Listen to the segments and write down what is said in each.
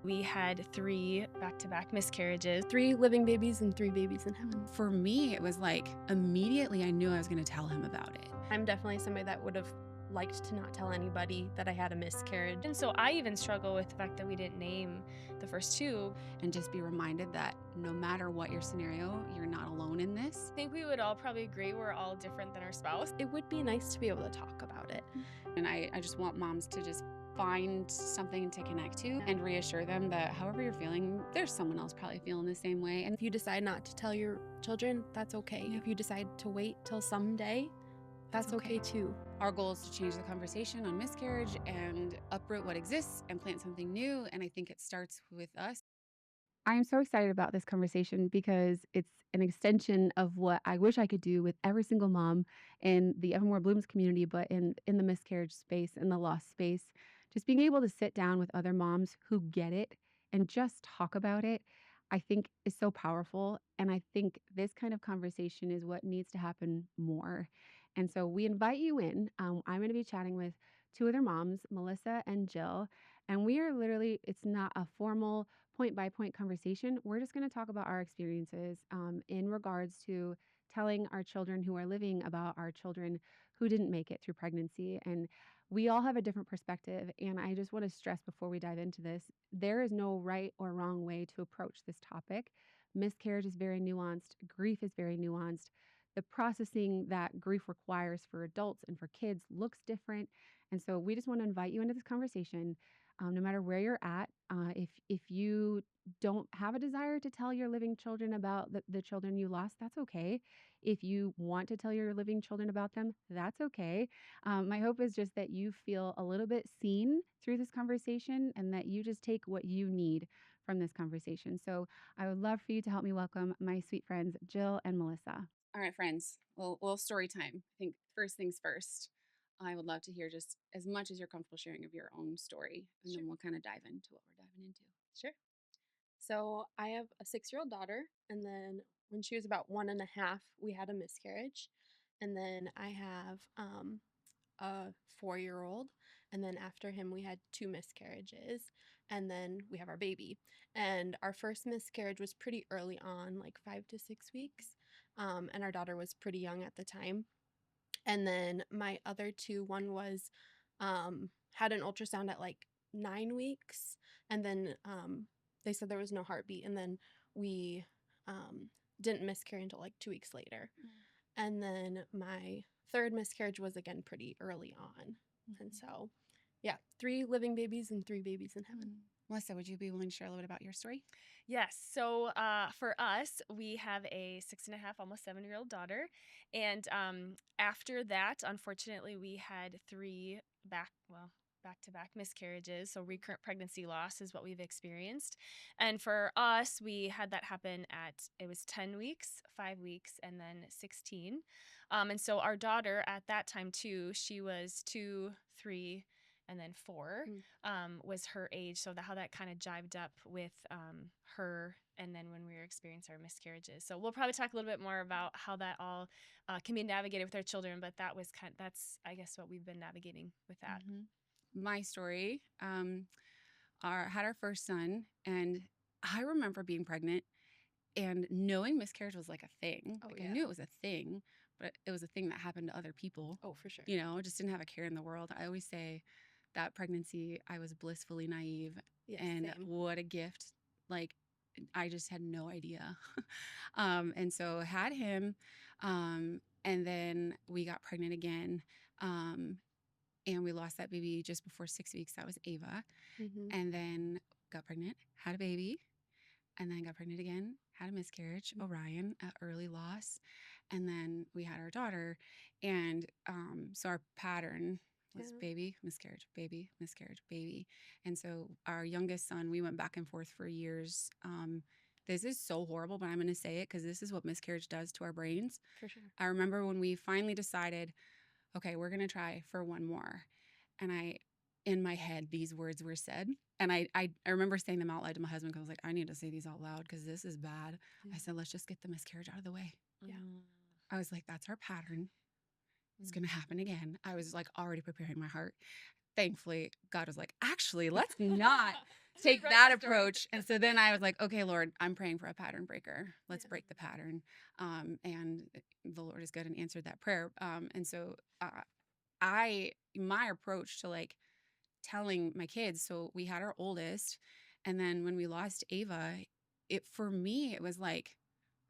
we had 3 back-to-back miscarriages. 3 living babies and 3 babies in heaven. For me, it was like immediately I knew I was going to tell him about it. I'm definitely somebody that would have liked to not tell anybody that I had a miscarriage. And so I even struggle with the fact that we didn't name the first 2. And just be reminded that no matter what your scenario, you're not alone in this. I think we would all probably agree we're all different than our spouse. It would be nice to be able to talk about it. And I just want moms to just find something to connect to and reassure them that however you're feeling, there's someone else probably feeling the same way. And If you decide not to tell your children, that's okay. Yeah. If you decide to wait till someday, that's okay too. our goal is to change the conversation on miscarriage and uproot what exists and plant something new. And I think it starts with us. I am so excited about this conversation because it's an extension of what I wish I could do with every single mom in the Evermore Blooms community, but in the miscarriage space and the loss space. Just being able to sit down with other moms who get it and just talk about it, I think is so powerful. And I think this kind of conversation is what needs to happen more. And so we invite you in. I'm going to be chatting with 2 other moms, Melissa and Jill. And we are literally, it's not a formal point by point conversation. We're just going to talk about our experiences in regards to telling our children who are living about our children who didn't make it through pregnancy. And we all have a different perspective. And I just want to stress before we dive into this, there is no right or wrong way to approach this topic. Miscarriage is very nuanced. Grief is very nuanced. The processing that grief requires for adults and for kids looks different. And so we just want to invite you into this conversation. No matter where you're at, if you don't have a desire to tell your living children about the children you lost, that's okay. If you want to tell your living children about them, that's okay. My hope is just that you feel a little bit seen through this conversation and that you just take what you need from this conversation. So I would love for you to help me welcome my sweet friends, Jill and Melissa. All right, friends, little story time. I think first things first. I would love to hear just as much as you're comfortable sharing of your own story, and Sure. then we'll kind of dive into what we're diving into. Sure. So I have a 6-year-old daughter, and then when she was about 1.5, we had a miscarriage. And then I have a 4-year-old, and then after him we had 2 miscarriages, and then we have our baby. And our first miscarriage was pretty early on, like 5 to 6 weeks, and our daughter was pretty young at the time. And then my other 2, one was had an ultrasound at like 9 weeks, and then they said there was no heartbeat, and then we didn't miscarry until like 2 weeks later. And then my third miscarriage was again pretty early on. And so, yeah, 3 living babies and 3 babies in heaven. Melissa, would you be willing to share a little bit about your story? Yes. So for us, we have a 6.5, almost 7-year-old daughter. And after that, unfortunately, we had 3 back-to-back miscarriages. So recurrent pregnancy loss is what we've experienced. And for us, we had that happen it was 10 weeks, 5 weeks, and then 16. And so our daughter at that time too, she was 2, 3, and then 4 was her age. So how that kind of jived up with her and then when we were experiencing our miscarriages. So we'll probably talk a little bit more about how that all can be navigated with our children, but that's I guess what we've been navigating with that. My story, had our first son, and I remember being pregnant and knowing miscarriage was like a thing. Oh, Like yeah. I knew it was a thing, but it was a thing that happened to other people. Oh, for sure. You know, just didn't have a care in the world. I always say that pregnancy, I was blissfully naive, Yes, and same. what a gift. Like, I just had no idea. And so had him, and then we got pregnant again, and we lost that baby just before 6 weeks. That was Ava. And then got pregnant, had a baby, and then got pregnant again, had a miscarriage, Orion, early loss, and then we had our daughter. And so our pattern was baby, miscarriage, baby, miscarriage, baby. And so our youngest son, we went back and forth for years. This is so horrible, but I'm going to say it because this is what miscarriage does to our brains. For sure. I remember when we finally decided, okay, we're going to try for one more. And in my head, these words were said. And I remember saying them out loud to my husband because I was like, I need to say these out loud because this is bad. Yeah. I said, let's just get the miscarriage out of the way. Yeah. I was like, that's our pattern. It's going to happen again. I was like already preparing my heart. Thankfully, God was like, actually, let's not take Right that story. approach. And so then I was like, okay, Lord, I'm praying for a pattern breaker. Let's Yeah. break the pattern. And the Lord is good and answered that prayer. And so my approach to like telling my kids, so we had our oldest, and then when we lost Ava, for me, it was like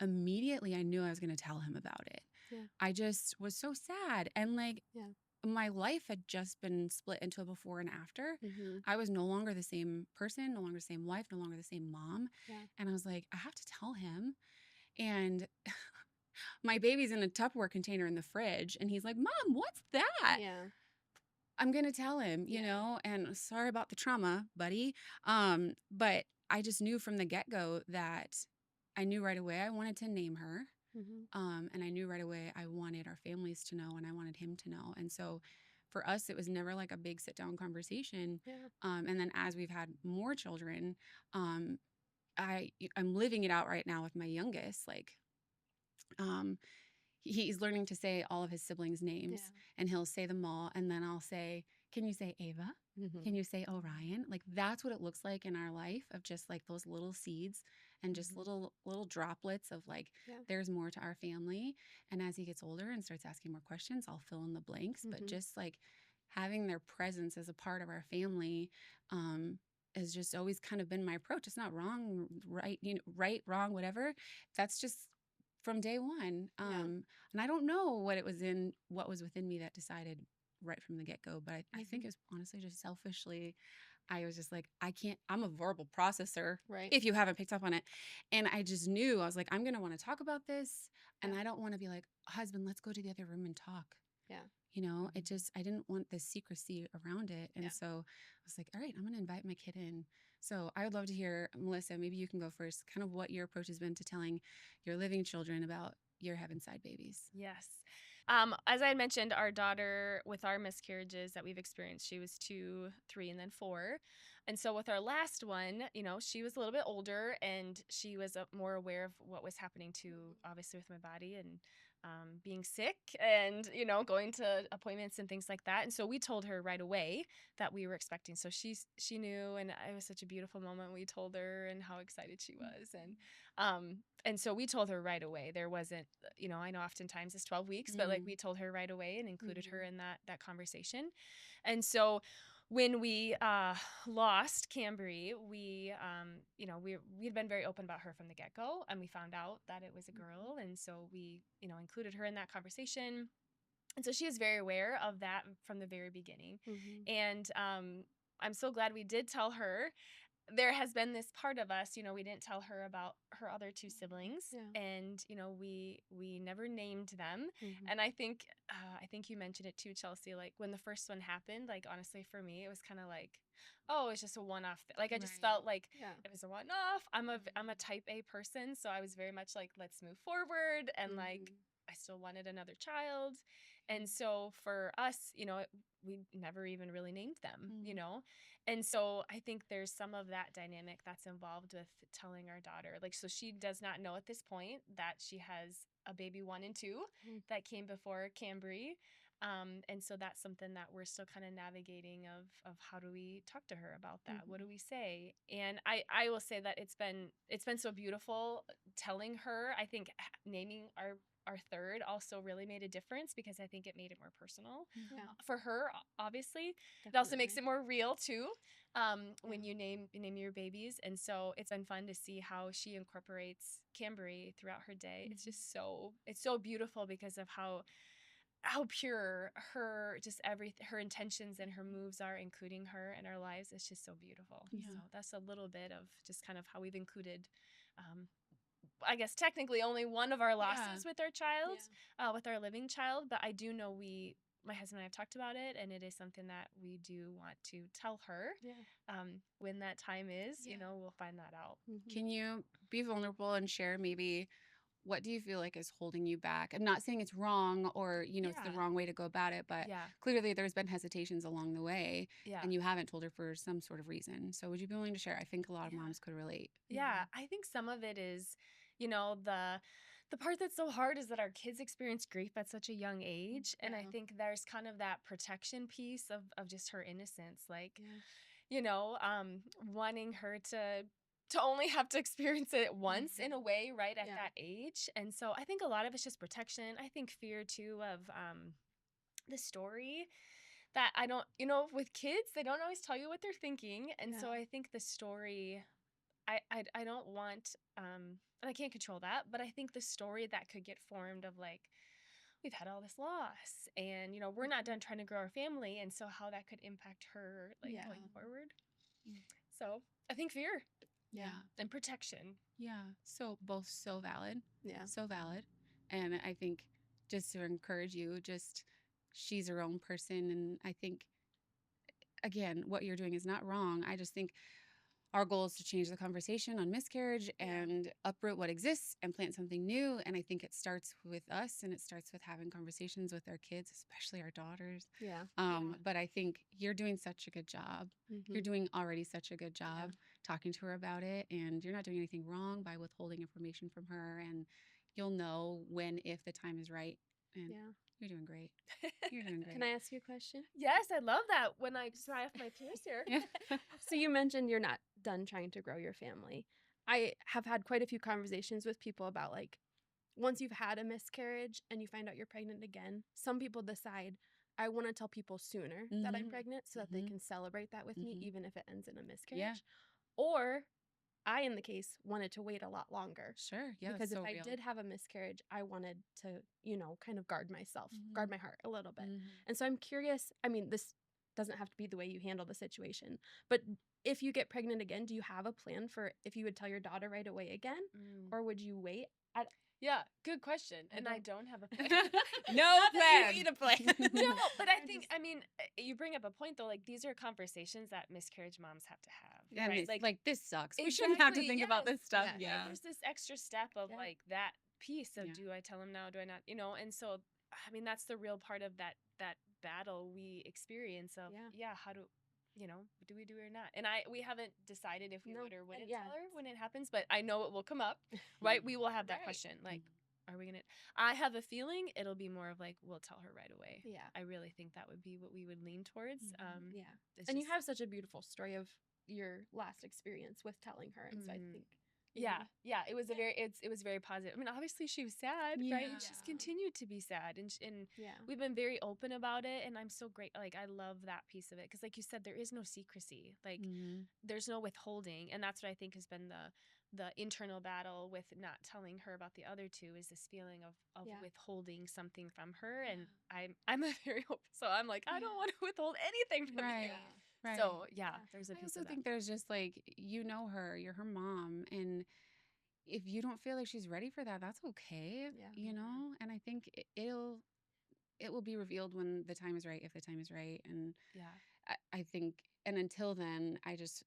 immediately I knew I was going to tell him about it. Yeah. I just was so sad. And like, Yeah. my life had just been split into a before and after. Mm-hmm. I was no longer the same person, no longer the same wife, no longer the same mom. Yeah. And I was like, I have to tell him. And my baby's in a Tupperware container in the fridge. And he's like, Mom, what's that? Yeah. I'm going to tell him, Yeah. and sorry about the trauma, buddy. But I just knew from the get go that I knew right away I wanted to name her. Mm-hmm. And I knew right away I wanted our families to know and I wanted him to know. And so for us, it was never like a big sit down conversation. Yeah. And then as we've had more children, um, I'm living it out right now with my youngest. Like, um, he's learning to say all of his siblings' names, Yeah. and he'll say them all. And then I'll say, Can you say Ava? Mm-hmm. Can you say Orion? Like, that's what it looks like in our life, of just like those little seeds and just Mm-hmm. little droplets of like, Yeah. there's more to our family. And as he gets older and starts asking more questions, I'll fill in the blanks. But Mm-hmm. just like having their presence as a part of our family, has just always kind of been my approach. It's not wrong, right, right, wrong, whatever. That's just from day one. Yeah. And I don't know what was within me that decided right from the get go, but I think it was honestly just selfishly. I was just like, I'm a verbal processor, Right. if you haven't picked up on it. And I just knew, I was like, I'm going to want to talk about this. And Yeah. I don't want to be like, husband, let's go to the other room and talk. Yeah. I didn't want the secrecy around it. And Yeah. so I was like, all right, I'm going to invite my kid in. So I would love to hear, Melissa, maybe you can go first, kind of what your approach has been to telling your living children about your heaven side babies. Yes. As I had mentioned, our daughter, with our miscarriages that we've experienced, she was 2, 3, and then 4. And so with our last one, she was a little bit older and she was more aware of what was happening to, obviously, with my body and being sick and, going to appointments and things like that. And so we told her right away that we were expecting. So she knew, and it was such a beautiful moment. We told her and how excited she was. And so we told her right away. There wasn't, I know oftentimes it's 12 weeks, but like we told her right away and included her in that conversation. And so when we lost Cambry, we had been very open about her from the get-go, and we found out that it was a girl, and so we included her in that conversation. And so she is very aware of that from the very beginning. Mm-hmm. And I'm so glad we did tell her. There has been this part of us, we didn't tell her about her other 2 siblings, Yeah. and we never named them. Mm-hmm. And I think you mentioned it too, Chelsey. Like when the first one happened, like honestly for me, it was kind of like, oh, it's just a one-off. Like I just Right. felt like Yeah. it was a one-off. I'm a type A person, so I was very much like, let's move forward, and like I still wanted another child. And so for us, we never even really named them. And so I think there's some of that dynamic that's involved with telling our daughter. Like, so she does not know at this point that she has a baby 1 and 2 that came before Cambry. And so that's something that we're still kind of navigating of how do we talk to her about that? What do we say? And I will say that it's been so beautiful telling her. I think naming our third also really made a difference because I think it made it more personal Yeah. for her, obviously. Definitely. It also makes it more real too, when you name your babies. And so it's been fun to see how she incorporates Cambry throughout her day. It's just it's so beautiful because of how pure her her intentions and her moves are, including her in our lives. It's just so beautiful. Yeah. So that's a little bit of just kind of how we've included, I guess technically only one of our losses with our child, with our living child. But I do know my husband and I have talked about it, and it is something that we do want to tell her. When that time is, we'll find that out. Can you be vulnerable and share maybe what do you feel like is holding you back? I'm not saying it's wrong or, it's the wrong way to go about it, but clearly there's been hesitations along the way and you haven't told her for some sort of reason. So would you be willing to share? I think a lot of moms could relate. Yeah, I think some of it is, the part that's so hard is that our kids experience grief at such a young age. And I think there's kind of that protection piece of just her innocence. Like, wanting her to only have to experience it once in a way, right, at Yeah. that age. And so I think a lot of it's just protection. I think fear too of the story that I don't, with kids, they don't always tell you what they're thinking. And so Yeah. I think the story, I don't want, and I can't control that, but I think the story that could get formed of like, we've had all this loss and, we're not done trying to grow our family. And so how that could impact her, like, Yeah. going forward. Mm. So I think fear Yeah. and protection. Yeah. So both so valid. Yeah. So valid. And I think just to encourage you, just she's her own person. And I think, again, what you're doing is not wrong. I just think our goal is to change the conversation on miscarriage and uproot what exists and plant something new. And I think it starts with us and it starts with having conversations with our kids, especially our daughters. Yeah. But I think you're doing such a good job. You're doing already such a good job talking to her about it. And you're not doing anything wrong by withholding information from her. And you'll know when, if the time is right. And you're doing great. You're doing great. Can I ask you a question? Yes, I love that when I dry off my tears here. So you mentioned you're not done trying to grow your family. I have had quite a few conversations with people about like once you've had a miscarriage and you find out you're pregnant again, some people decide I want to tell people sooner that I'm pregnant so that they can celebrate that with me even if it ends in a miscarriage. Or I, in the case, wanted to wait a lot longer. Sure. Yeah. Because if so I real. did have a miscarriage, I wanted to, kind of guard myself, guard my heart a little bit. And so I'm curious. I mean, this doesn't have to be the way you handle the situation, but if you get pregnant again, do you have a plan for if you would tell your daughter right away again, or would you wait? Yeah, good question. And I don't have a plan. No plan. You need a plan. No, but I think, you bring up a point though, like these are conversations that miscarriage moms have to have. Yeah, right? like this sucks. We shouldn't have to think about this stuff. Yeah. There's this extra step of like that piece of Yeah. do I tell him now, do I not, and so, that's the real part of that battle we experience of, how do we do or not? And we haven't decided if we would or wouldn't tell her when it happens, but I know it will come up, right? We will have that question, like, are we gonna? I have a feeling it'll be more of like we'll tell her right away. Yeah, I really think that would be what we would lean towards. And you have such a beautiful story of your last experience with telling her, and so I think. It was it was very positive. I mean, obviously she was sad, right? And she's continued to be sad, and we've been very open about it. And I'm so great. Like I love that piece of it because, like you said, there is no secrecy. Like there's no withholding, and that's what I think has been the internal battle with not telling her about the other two is this feeling of withholding something from her. And I'm a very open, so I'm like I don't want to withhold anything from you. Right. So there's a piece of that. I think there's just like, her, you're her mom. And if you don't feel like she's ready for that, that's okay. And I think it will be revealed when the time is right, if the time is right. And I think, and until then, I just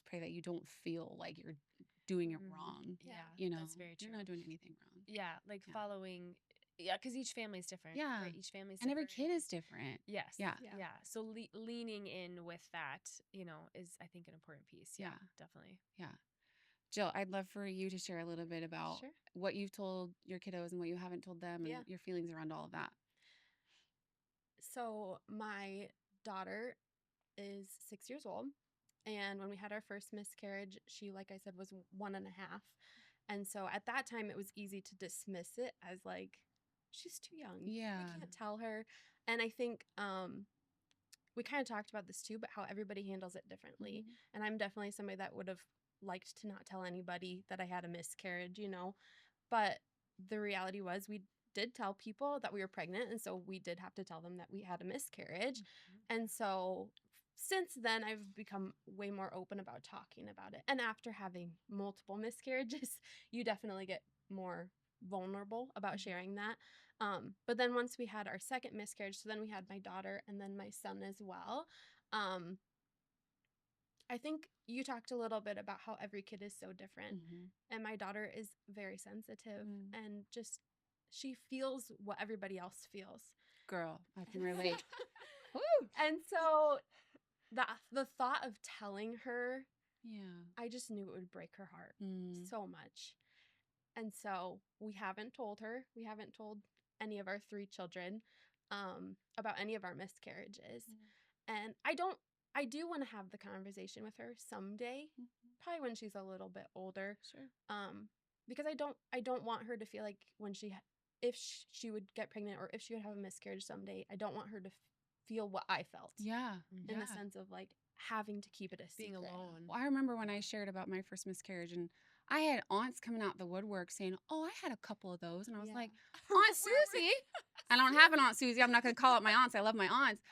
pray that you don't feel like you're doing it wrong. That's very true. You're not doing anything wrong. Like following. Yeah, because each family is different. Yeah, right? Each family's and different. every kid is different. Yes. Yeah. So leaning in with that, is I think an important piece. Yeah, definitely. Yeah, Jill, I'd love for you to share a little bit about what you've told your kiddos and what you haven't told them, and your feelings around all of that. So my daughter is 6 years old, and when we had our first miscarriage, she, like I said, was 1.5. And so at that time, it was easy to dismiss it as like, she's too young. Yeah. We can't tell her. And I think we kind of talked about this too, but how everybody handles it differently. And I'm definitely somebody that would have liked to not tell anybody that I had a miscarriage, But the reality was we did tell people that we were pregnant. And so we did have to tell them that we had a miscarriage. And so since then, I've become way more open about talking about it. And after having multiple miscarriages, you definitely get more vulnerable about sharing that. But then once we had our second miscarriage, so then we had my daughter and then my son as well. I think you talked a little bit about how every kid is so different. And my daughter is very sensitive and just she feels what everybody else feels. Girl, I can relate. Woo! And so the thought of telling her, I just knew it would break her heart so much. And so we haven't told her. We haven't told any of our 3 children about any of our miscarriages. And I don't I do want to have the conversation with her someday, probably when she's a little bit older. Sure. Because I don't want her to feel like when if she would get pregnant or if she would have a miscarriage someday, I don't want her to feel what I felt. Yeah. In the sense of like having to keep it a Being secret. alone. Well, I remember when I shared about my first miscarriage, and I had aunts coming out the woodwork saying, "Oh, I had a couple of those," and I was Yeah. like, "Aunt Susie." I don't have an Aunt Susie. I'm not going to call out my aunts. I love my aunts.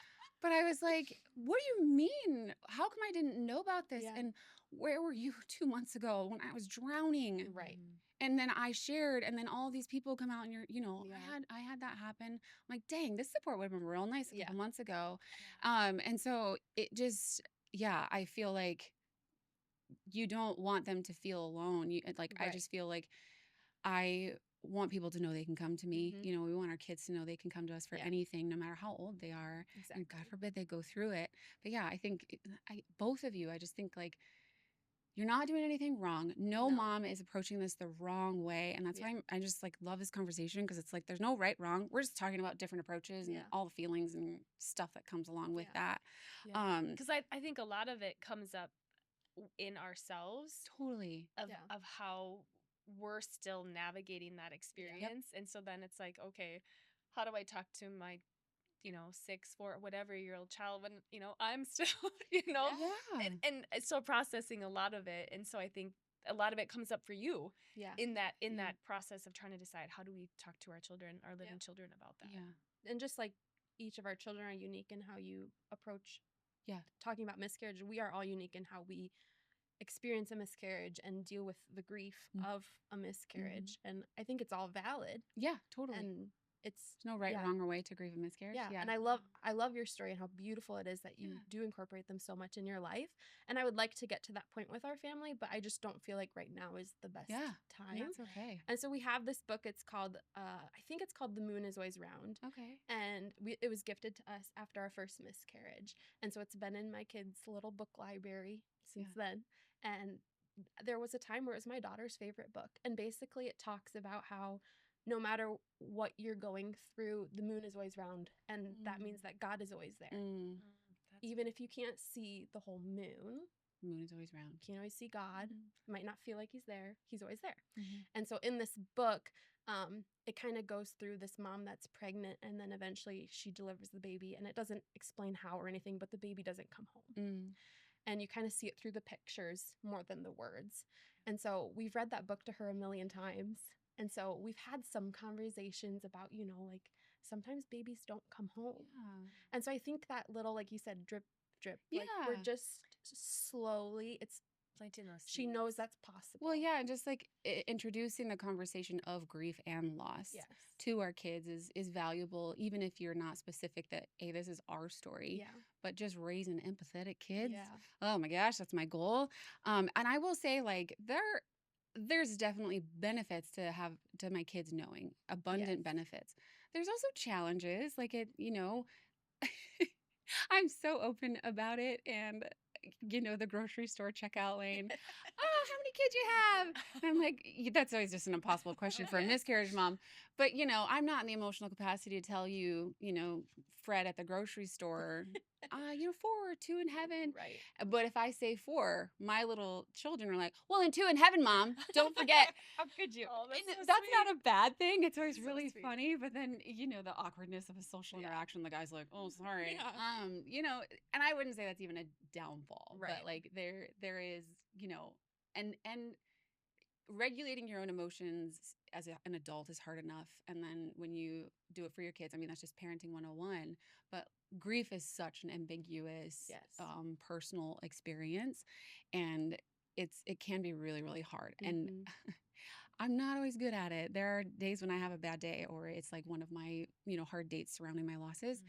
But I was like, what do you mean? How come I didn't know about this? Yeah. And where were you 2 months ago when I was drowning? Right. And then I shared, and then all these people come out, and Yeah. I had that happen. I'm like, dang, this support would have been real nice a couple Yeah. months ago. And so it just, yeah, I feel like you don't want them to feel alone. I Right. just feel like I want people to know they can come to me. Mhm. We want our kids to know they can come to us for Yeah. anything, no matter how old they are. Exactly. And God forbid they go through it. But yeah, I think both of you, I just think like you're not doing anything wrong. No No. mom is approaching this the wrong way. And that's Yeah. why I just like love this conversation, because it's like there's no right, wrong. We're just talking about different approaches and Yeah. all the feelings and stuff that comes along with Yeah. that. Because I think a lot of it comes up in ourselves Totally. of how we're still navigating that experience. And so then it's like, okay, how do I talk to my 6, 4, whatever year old child when I'm still Yeah. and still processing a lot of it. And so I think a lot of it comes up for you Yeah. in that Yeah. process of trying to decide, how do we talk to our children, our living children, about that. Yeah. And just like each of our children are unique in how you approach talking about miscarriage, we are all unique in how we experience a miscarriage and deal with the grief of a miscarriage. And I think it's all valid. Yeah, totally. And it's There's no right, wrong, or way to grieve a miscarriage. Yeah. And I love your story and how beautiful it is that you do incorporate them so much in your life. And I would like to get to that point with our family, but I just don't feel like right now is the best time. That's okay. And so we have this book. It's called, I think it's called The Moon is Always Round. Okay. And it was gifted to us after our first miscarriage. And so it's been in my kids' little book library since then. And there was a time where it was my daughter's favorite book. And basically it talks about how no matter what you're going through, the moon is always round. And that means that God is always there. Even if you can't see the whole moon, moon is always round. You can always see God. You might not feel like he's there. He's always there. And so in this book, it kind of goes through this mom that's pregnant, and then eventually she delivers the baby. And it doesn't explain how or anything, but the baby doesn't come home. And you kind of see it through the pictures more than the words. And so we've read that book to her a million times. And so we've had some conversations about, like sometimes babies don't come home. And so I think that little, like you said, drip, like we're just slowly, it's planting those seeds. She knows that's possible. Well, yeah, and just like introducing the conversation of grief and loss to our kids is valuable, even if you're not specific that, hey, this is our story. But just raising empathetic kids. Oh my gosh, that's my goal. And I will say, like, there's definitely benefits to my kids knowing, abundant benefits. There's also challenges, like I'm so open about it, and the grocery store checkout lane. Oh, how many kids you have? And I'm like, that's always just an impossible question for a miscarriage mom. But I'm not in the emotional capacity to tell you, Fred at the grocery store, 4 or 2 in heaven. Right. But if I say 4, my little children are like, well, and 2 in heaven, Mom. Don't forget. How could you? Oh, that's not a bad thing. It's always really funny. But then, the awkwardness of a social interaction, the guy's like, oh, sorry. And I wouldn't say that's even a downfall. Right. But like there is, and regulating your own emotions as an adult is hard enough. And then when you do it for your kids, I mean, that's just parenting 101. But grief is such an ambiguous, personal experience. And it can be really, really hard. And I'm not always good at it. There are days when I have a bad day, or it's like one of my, hard dates surrounding my losses.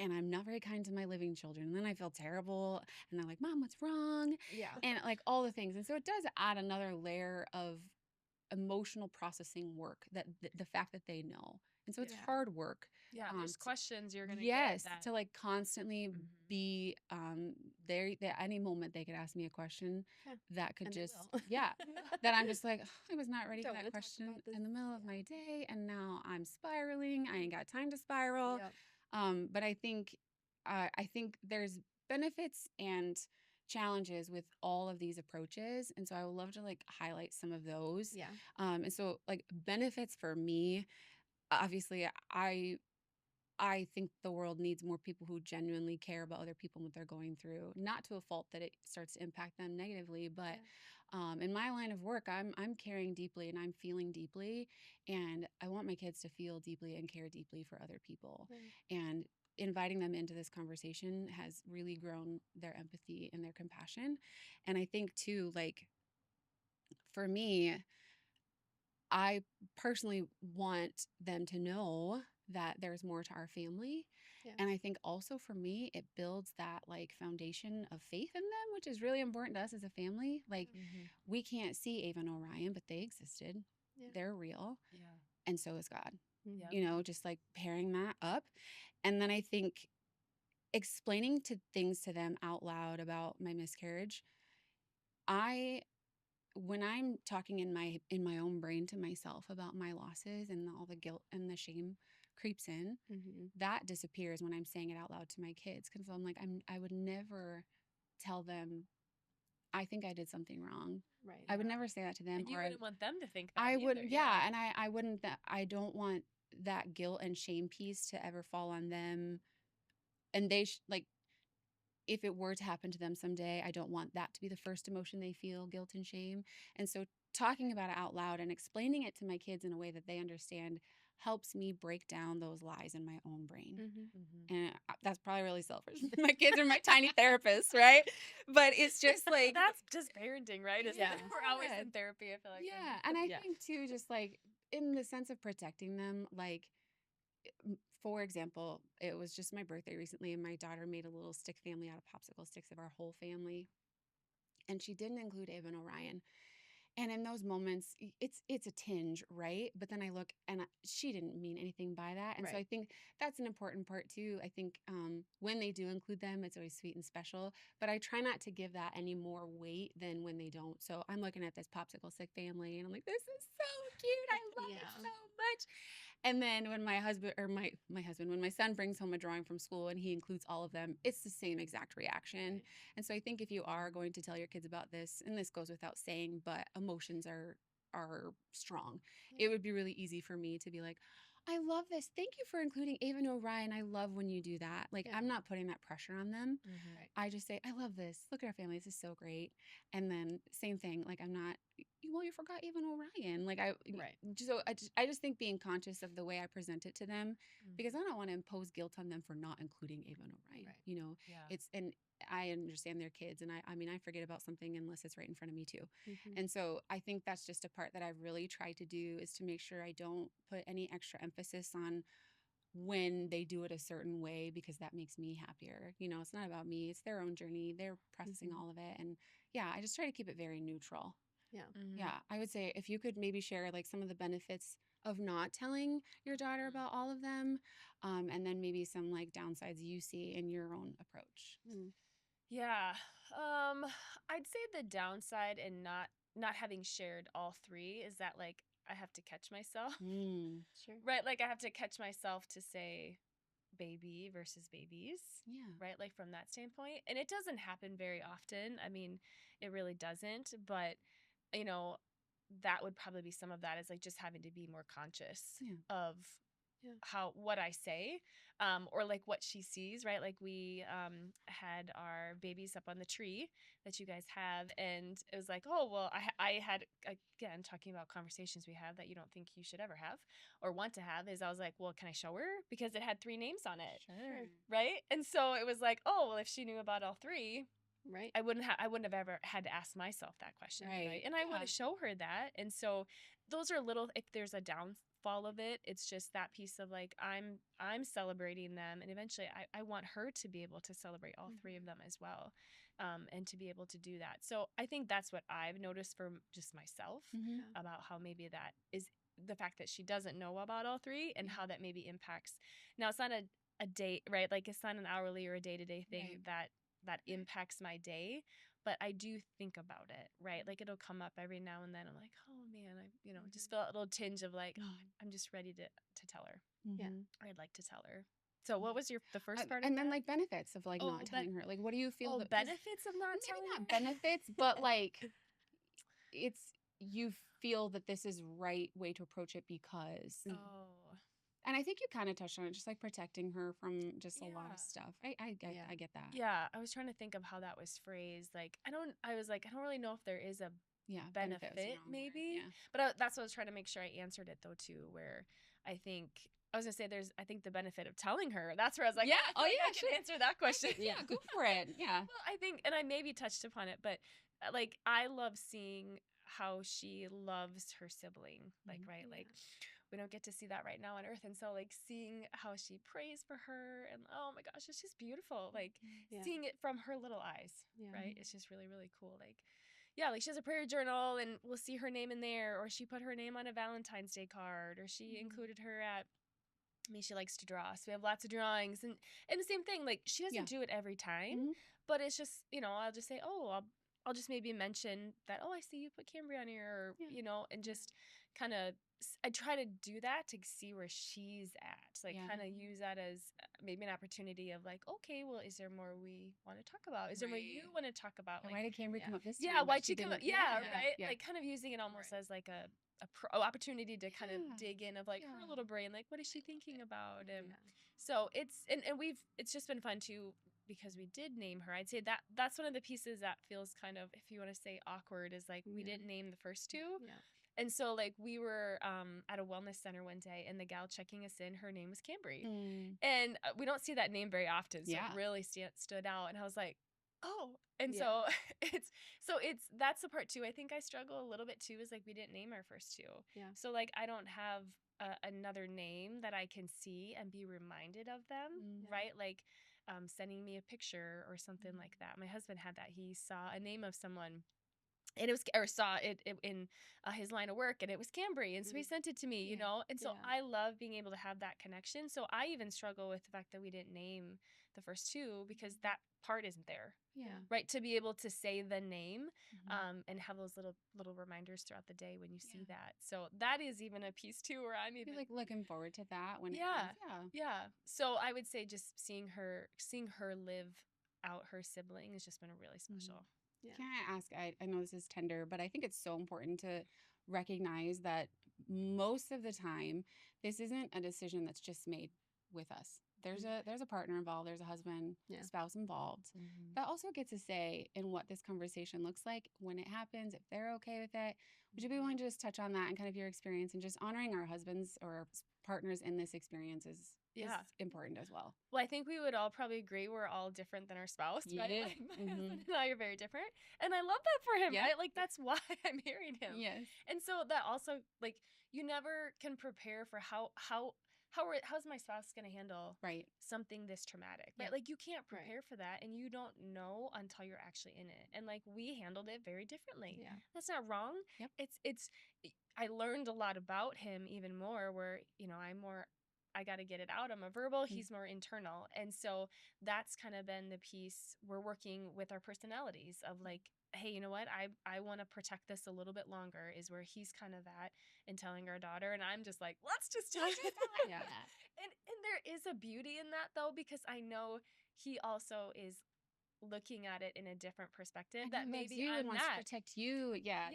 And I'm not very kind to my living children. And then I feel terrible. And they're like, Mom, what's wrong? Yeah. And like all the things. And so it does add another layer of emotional processing work, that the fact that they know. And so it's hard work. Yeah. There's questions you're going to get. Yes. To like constantly be there. At any moment they could ask me a question that could that I'm just like, I was not ready for that question in the middle of my day. And now I'm spiraling. I ain't got time to spiral. Yep. But I think there's benefits and challenges with all of these approaches. And so I would love to like highlight some of those. Yeah. And so like benefits for me, obviously I think the world needs more people who genuinely care about other people and what they're going through, not to a fault that it starts to impact them negatively, but in my line of work, I'm caring deeply and I'm feeling deeply, and I want my kids to feel deeply and care deeply for other people. And inviting them into this conversation has really grown their empathy and their compassion. And I think too, like for me, I personally want them to know that there's more to our family. Yeah. And I think also for me, it builds that like foundation of faith in them, which is really important to us as a family. Like, we can't see Ava and Orion, but they existed. Yeah. They're real. Yeah. And so is God. Yep. You know, just like pairing that up. And then I think explaining things to them out loud about my miscarriage, I when I'm talking in my own brain to myself about my losses and all the guilt and the shame creeps in, that disappears when I'm saying it out loud to my kids, because I'm like I would never tell them I think I did something wrong. Right. I would never say that to them. And you Or wouldn't want them to think that I either. wouldn't, yeah, and I wouldn't. I don't want that guilt and shame piece to ever fall on them. And they like if it were to happen to them someday, I don't want that to be the first emotion they feel, guilt and shame. And so talking about it out loud and explaining it to my kids in a way that they understand helps me break down those lies in my own brain. And that's probably really selfish. My kids are my tiny therapists, right? But it's just like that's just parenting, right? Isn't Yeah. it? We're always in therapy, I feel like. yeah. And I think too, just like in the sense of protecting them, like for example, it was just my birthday recently, and my daughter made a little stick family out of popsicle sticks of our whole family. And she didn't include Ava and Orion. And in those moments, it's a tinge, right? But then I look and she didn't mean anything by that. And so I think that's an important part too. I think when they do include them, it's always sweet and special. But I try not to give that any more weight than when they don't. So I'm looking at this popsicle stick family and I'm like, this is so cute. I love it so much. And then when my husband or my husband, when my son brings home a drawing from school and he includes all of them, it's the same exact reaction. And so I think if you are going to tell your kids about this, and this goes without saying, but emotions are strong. It would be really easy for me to be like, I love this. Thank you for including Ava and Orion. I love when you do that. Like, I'm not putting that pressure on them. I just say, I love this. Look at our family. This is so great. And then same thing. Like, I'm not, well, you forgot Ava and Orion. Like, I just think being conscious of the way I present it to them, because I don't want to impose guilt on them for not including Ava and Orion. You know, and I understand their kids, and I mean, I forget about something unless it's right in front of me too. And so I think that's just a part that I've really tried to do, is to make sure I don't put any extra emphasis on when they do it a certain way, because that makes me happier. You know, it's not about me, it's their own journey. They're processing all of it. And yeah, I just try to keep it very neutral. Yeah, I would say if you could maybe share like some of the benefits of not telling your daughter about all of them, and then maybe some like downsides you see in your own approach. Yeah. I'd say the downside in not having shared all three is that like I have to catch myself. Sure. Right? Like I have to catch myself to say baby versus babies. Yeah. Right? Like from that standpoint. And it doesn't happen very often. I mean, it really doesn't, but you know, that would probably be some of that, is like just having to be more conscious of what I say, or like what she sees, right? Like we had our babies up on the tree that you guys have, and it was like, oh well, I had, again, talking about conversations we have that you don't think you should ever have or want to have, is I was like, well, can I show her, because it had 3 names on it, right? And so it was like, oh well, if she knew about all 3. Right. I wouldn't have ever had to ask myself that question, right? And I want to show her that. And so those are little, if there's a downfall of it, it's just that piece of like, I'm celebrating them, and eventually I want her to be able to celebrate all 3 of them as well, and to be able to do that. So I think that's what I've noticed for just myself, about how maybe that is the fact that she doesn't know about all 3, and how that maybe impacts. Now it's not a day, right? Like it's not an hourly or a day-to-day thing that impacts my day, but I do think about it, right? Like it'll come up every now and then. I'm like, oh man, I just feel a little tinge of like, oh, I'm just ready to tell her. Yeah. I'd like to tell her. So what was the first part of And then that? like benefits of like Oh, not telling her. Like, what do you feel? Oh, that 'cause benefits of not maybe telling not her? benefits, but like it's you feel that this is right way to approach it because. Oh, And I think you kind of touched on it, just like protecting her from just a lot yeah. of stuff. I get that. Yeah, I was trying to think of how that was phrased. Like, I was like, I don't really know if there is a Yeah, benefit was the benefit, wrong word. maybe. Yeah. But that's what I was trying to make sure I answered it though too. Where I think I was gonna say I think the benefit of telling her. That's where I was like, Yeah. I feel like I Sure. can answer that question. Yeah, go for it. Yeah. Well, I think, and I maybe touched upon it, but like I love seeing how she loves her sibling. Like, right, Yeah. like we don't get to see that right now on Earth, and so like seeing how she prays for her, and oh my gosh, it's just beautiful. Like Yeah. seeing it from her little eyes, Yeah. right? It's just really really cool. Like. Yeah, like she has a prayer journal and we'll see her name in there, or she put her name on a Valentine's Day card, or she included her at I mean, she likes to draw, so we have lots of drawings, and the same thing. Like she Yeah. doesn't do it every time, Mhm. but it's just I'll just say, oh, I'll just maybe mention that. Oh, I see you put Cambria on here, or Yeah. and just kind of. I try to do that to see where she's at, like Yeah. kind of use that as maybe an opportunity of like, okay, well, is there more we want to talk about? Is there more you Right. want to talk about? And Like, why did Cambria come up this time? yeah, but why'd she she come up? didn't? Yeah, right. Yeah. Like kind of using it almost Right. as like a opportunity to kind of Yeah. dig in of like her Yeah. little brain, like what is she thinking about? And Yeah. so and it's just been fun too because we did name her. I'd say that's one of the pieces that feels kind of, if you want to say awkward, is like we didn't name the first two. Yeah. And so like we were at a wellness center one day, and the gal checking us in, her name was Cambry. And we don't see that name very often, so Yeah. it really stood out. And I was like, oh. And Yeah. it's that's the part too. I think I struggle a little bit too, is like we didn't name our first two. Yeah. So like I don't have another name that I can see and be reminded of them, right? Like sending me a picture or something like that. My husband had that. He saw a name of someone, and it was, or saw it in his line of work, and it was Cambry, and so he sent it to me, and so Yeah. I love being able to have that connection. So I even struggle with the fact that we didn't name the first two, because that part isn't there, Yeah. right? To be able to say the name and have those little reminders throughout the day when you see that. So that is even a piece too where I'm even You're like looking forward to that when it yeah comes. yeah. So I would say just seeing her live out her sibling has just been really special. Yeah. Can I ask? I know this is tender, but I think it's so important to recognize that most of the time, this isn't a decision that's just made with us. There's a partner involved. There's a husband, spouse involved that also gets a say in what this conversation looks like when it happens. If they're okay with it, would you be willing to just touch on that and kind of your experience, and just honoring our husbands or our partners in this experience is important as well. Well, I think we would all probably agree we're all different than our spouse, right? Yeah. Like my husband and I are very different, and I love that for him, Yeah. right? Like that's why I married him. Yes. And so that also, like, you never can prepare for how's my spouse going to handle something this traumatic, right? Like you can't prepare for that, and you don't know until you're actually in it. And like we handled it very differently. Yeah. That's not wrong. Yep. It's I learned a lot about him even more, where I got to get it out. I'm a verbal, he's more internal. And so that's kind of been the piece we're working with our personalities of like, hey, you know what? I want to protect this a little bit longer, is where he's kind of that and telling our daughter. And I'm just like, let's just do it. Yeah. And there is a beauty in that though, because I know he also is looking at it in a different perspective, and that he loves maybe you I'm and wants not. to protect you. Yeah.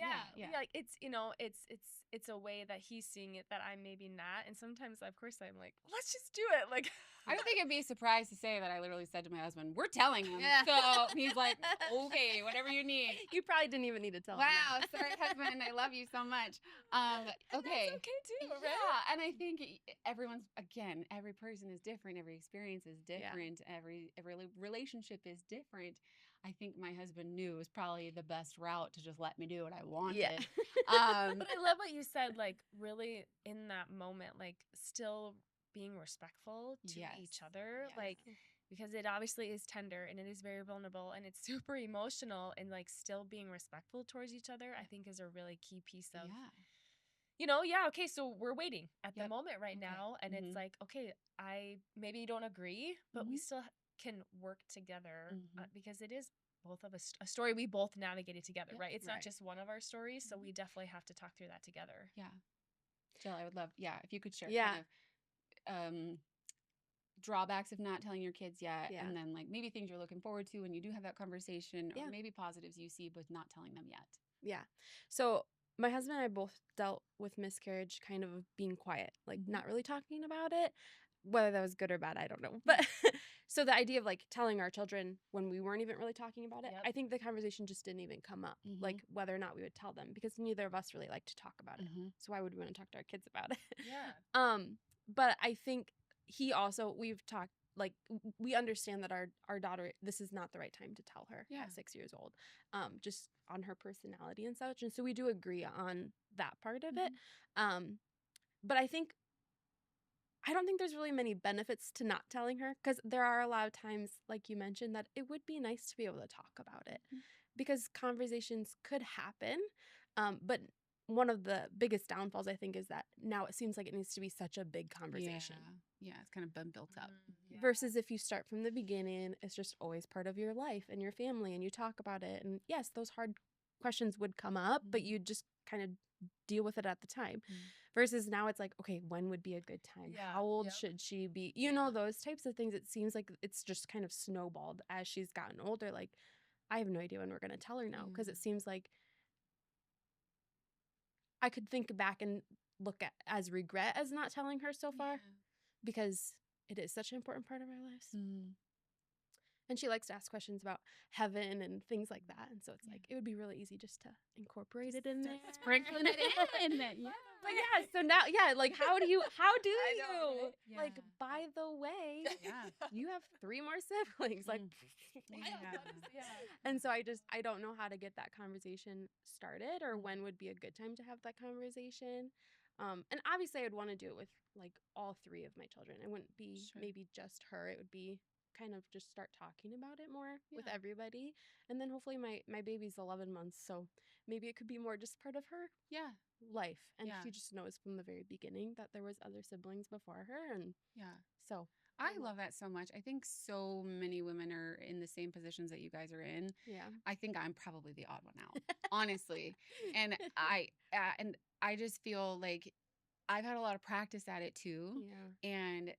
Like it's a way that he's seeing it that I'm maybe not. And sometimes of course I'm like, let's just do it. Like I don't think it'd be a surprise to say that I literally said to my husband, we're telling him. Yeah. So he's like, okay, whatever you need. You probably didn't even need to tell him. Wow, sorry, husband, I love you so much. Okay. That's okay too, right? Yeah, and I think every person is different, every experience is different, every relationship is different. I think my husband knew it was probably the best route to just let me do what I wanted. Yeah. But I love what you said, like really in that moment, like still being respectful to each other, like because it obviously is tender and it is very vulnerable and it's super emotional, and like still being respectful towards each other, I think is a really key piece of okay, so we're waiting at the moment right now, and it's like, okay, I maybe don't agree, but we still can work together because it is both of us a story we both navigated together, right? It's not just one of our stories, so we definitely have to talk through that together. Yeah. Jill, I would love, if you could share Yeah. kind of drawbacks of not telling your kids yet, Yeah. and then like maybe things you're looking forward to when you do have that conversation, Yeah. or maybe positives you see with not telling them yet. Yeah. So my husband and I both dealt with miscarriage kind of being quiet, like not really talking about it. Whether that was good or bad, I don't know. But so the idea of like telling our children when we weren't even really talking about it, Yep. I think the conversation just didn't even come up, like whether or not we would tell them, because neither of us really like to talk about it. So why would we want to talk to our kids about it? Yeah. But I think we've talked, like we understand that our daughter, this is not the right time to tell her at 6 years old, just on her personality and such. And so we do agree on that part of it. But I don't think there's really many benefits to not telling her, because there are a lot of times, like you mentioned, that it would be nice to be able to talk about it, because conversations could happen. But one of the biggest downfalls, I think, is that now it seems like it needs to be such a big conversation. Yeah, it's kind of been built up. Yeah. Versus if you start from the beginning, it's just always part of your life and your family, and you talk about it. And yes, those hard questions would come up, but you just kind of deal with it at the time. Versus now it's like, okay, when would be a good time? Yeah. How old should she be? You know, those types of things. It seems like it's just kind of snowballed as she's gotten older. Like, I have no idea when we're going to tell her now, because it seems like I could think back and look at as regret as not telling her so far, because it is such an important part of our lives. And she likes to ask questions about heaven and things like that. And so it's like, it would be really easy just to incorporate it in there. Sprinkling it in. But yeah, so now, like, how do you, know, right? like, by the way, you have 3 more siblings. Like, and so I don't know how to get that conversation started, or when would be a good time to have that conversation. And obviously I would want to do it with like all 3 of my children. It wouldn't be maybe just her. It would be kind of just start talking about it more with everybody. And then hopefully my baby's 11 months, so maybe it could be more just part of her life. And she just knows from the very beginning that there was other siblings before her. And so I love that so much. I think so many women are in the same positions that you guys are in. I think I'm probably the odd one out, honestly. And I just feel like I've had a lot of practice at it too. And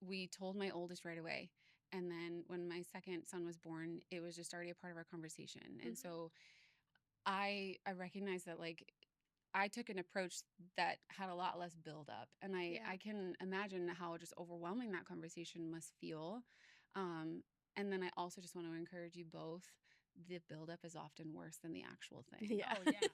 we told my oldest right away. And then when my second son was born, it was just already a part of our conversation. And so I recognize that, like, I took an approach that had a lot less build up. And I can imagine how just overwhelming that conversation must feel. And then I also just want to encourage you both. The buildup is often worse than the actual thing. Oh, yeah. Like,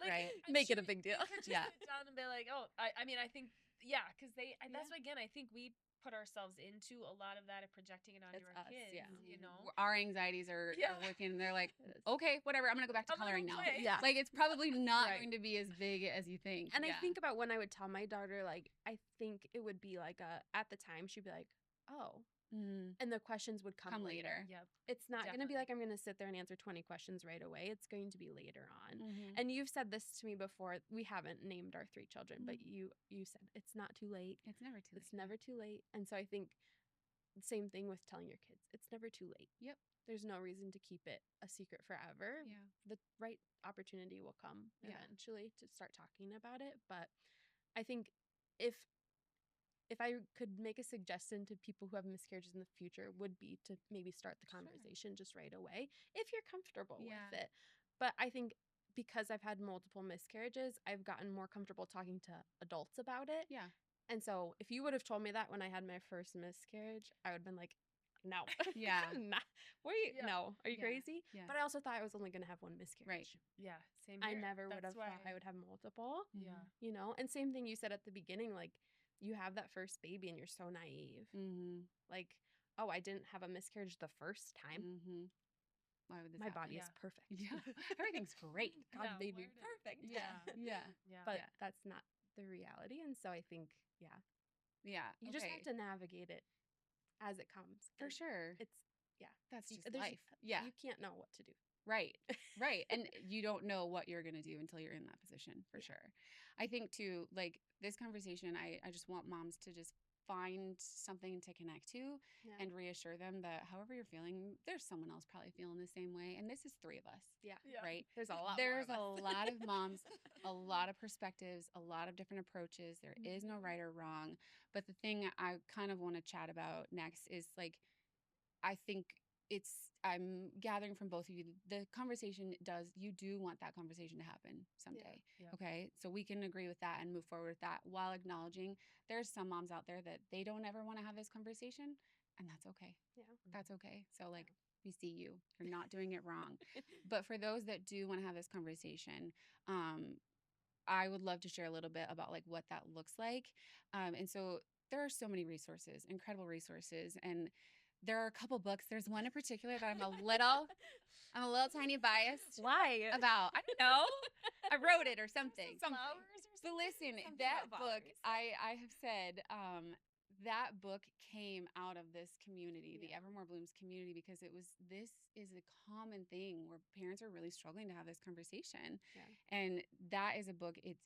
right. Make it a big deal. Sit down and be like, oh, I mean, I think, because that's why, again, I think we put ourselves into a lot of that and projecting it onto our kids, you know? Our anxieties are working, and they're like, okay, whatever, I'm going to go back to coloring now. Yeah. Like, it's probably not going to be as big as you think. And I think about when I would tell my daughter, like, I think it would be like at the time, she'd be like, oh. And the questions would come later. It's not going to be like I'm going to sit there and answer 20 questions right away. It's going to be later on. And you've said this to me before. We haven't named our 3 children, but you said it's not too late. It's never too late. It's never too late. And so I think the same thing with telling your kids. It's never too late. There's no reason to keep it a secret forever. The right opportunity will come eventually to start talking about it. But I think if I could make a suggestion to people who have miscarriages in the future, would be to maybe start the conversation just right away if you're comfortable with it. But I think because I've had multiple miscarriages, I've gotten more comfortable talking to adults about it. And so if you would have told me that when I had my first miscarriage, I would have been like, no. No. Are you crazy? But I also thought I was only going to have one miscarriage. Same I here. never would have thought I would have multiple. You know? And same thing you said at the beginning, like, you have that first baby and you're so naive. Like, oh, I didn't have a miscarriage the first time. Why would this My happen? body is perfect. Everything's great. God made me perfect. But that's not the reality. And so I think, you just have to navigate it as it comes. For sure. It's, that's just life. You can't know what to do. Right. And you don't know what you're going to do until you're in that position, for sure. I think too, like, this conversation, I just want moms to just find something to connect to Yeah. and reassure them that however you're feeling, there's someone else probably feeling the same way. And this is 3 of us. Yeah. Right? There's a lot There's more a of us. lot of moms, a lot of perspectives, a lot of different approaches. There is no right or wrong. But the thing I kind of want to chat about next is like, I think I'm gathering from both of you, the conversation you do want that conversation to happen someday. Yeah. Okay. So we can agree with that and move forward with that while acknowledging there's some moms out there that they don't ever want to have this conversation, and that's okay. Yeah. That's okay. So, like, we see you. You're not doing it wrong. But for those that do want to have this conversation, I would love to share a little bit about like what that looks like. And so there are so many resources, incredible resources, and there are a couple books. There's one in particular that I'm a little tiny biased Why? about. I don't know. I wrote it or something. Flowers or So listen, something that about book, flowers. I have said, that book came out of this community, the Evermore Blooms community, because this is a common thing where parents are really struggling to have this conversation. Yeah. And that is a book, it's